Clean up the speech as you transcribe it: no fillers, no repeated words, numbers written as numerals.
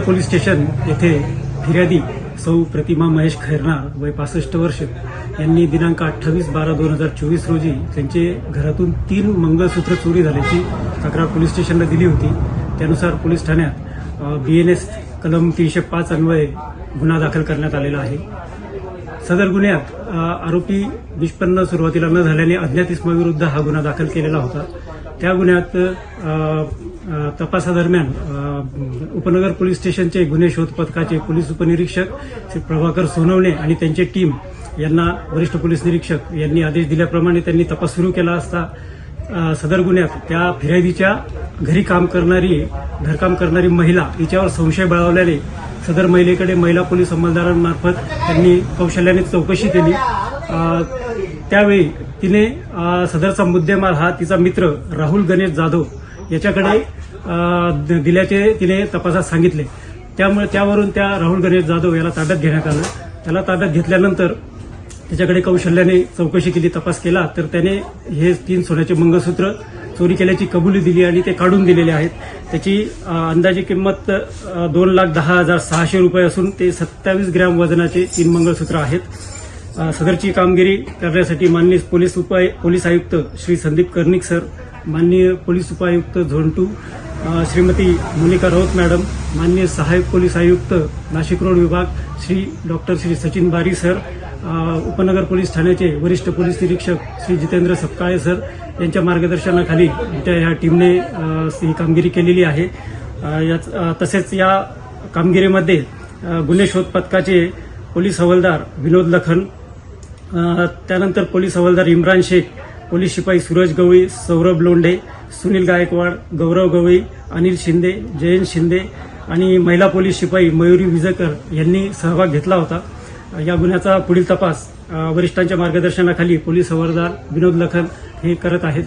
Police station येथे फिर्यादी सौ प्रतिमा महेश खैरनार वय 65 वर्ष यांनी दिनांक 28/12/2024 रोजी त्यांचे घरातून 3 मंगळसूत्र चोरी झाल्याची तक्रार पोलीस स्टेशनला दिली होती। त्यानुसार पोलीस ठाण्यात BNS कलम 305 अन्वये गुन्हा दाखल करण्यात आलेला आहे। सदर गुन्ह्यात आरोपी निष्पन्न सुरुवातीला न झाल्याने अज्ञात इसमाविरुद्ध हा गुन्हा दाखल केलेला होता। त्या गुन्ह्यात तपासादरम्यान उपनगर पोलीस स्टेशनचे गुन्हे शोध पथकाचे पोलीस उपनिरीक्षक श्री प्रभाकर सोनवणे आणि त्यांची टीम यांना वरिष्ठ पोलीस निरीक्षक यांनी आदेश दिल्याप्रमाणे त्यांनी तपास सुरू केला असता सदर गुन्ह्यात त्या फिर्यादीच्या घरी घरकाम करणारी महिला हिच्यावर संशय बळावल्याने सदर महिलेकडे महिला पोलीस अंमलदारांमार्फत त्यांनी कौशल्याने चौकशी केली। त्यावेळी तिने सदरचा मुद्देमाल हा तिचा मित्र राहुल गणेश जाधव याच्याकडे दिल्याचे तिने तपासात सांगितले। त्यामुळे त्यावरून त्या राहुल गणेश जाधव याला ताब्यात घेण्यात आलं। त्याला ताब्यात घेतल्यानंतर त्याच्याकडे कौशल्याने चौकशी केली, तपास केला तर त्याने हे 3 सोन्याचे मंगळसूत्र चोरी केल्याची कबुली दिली आणि ते काढून दिलेले आहेत। त्याची अंदाजे किंमत 2,10,600 रुपये असून ते 27 ग्रॅम वजनाचे 3 मंगळसूत्र आहेत। सदरची कामगिरी करण्यासाठी माननीय पोलीस आयुक्त श्री संदीप कर्णिक सर, माननीय पोलीस उपायुक्त झोन 2 श्रीमती मोनिका राऊत मॅडम, माननीय सहाय्यक पोलीस आयुक्त नाशिक रोड विभाग श्री सचिन बारी सर, उपनगर पोलीस ठाण्याचे वरिष्ठ पोलीस निरीक्षक श्री जितेंद्र सपकाळे सर यांच्या मार्गदर्शनाखाली या टीमने ही कामगिरी केलेली आहे। तसेच या कामगिरीमध्ये गुन्हे शोध पथकाचे पोलीस हवालदार विनोद लखन, त्यानंतर पोलीस हवालदार इम्रान शेख, पोलीस शिपाई सूरज गवळी, सौरभ लोंढे, सुनील गायकवाड, गौरव गवळी, अनिल शिंदे, जयंत शिंदे आणि महिला पोलीस शिपाई मयुरी विजकर यांनी सहभाग घेतला होता। या गुन्ह्याचा पुढील तपास वरिष्ठांच्या मार्गदर्शनाखाली पोलीस हवालदार विनोद लखन हे करत आहेत।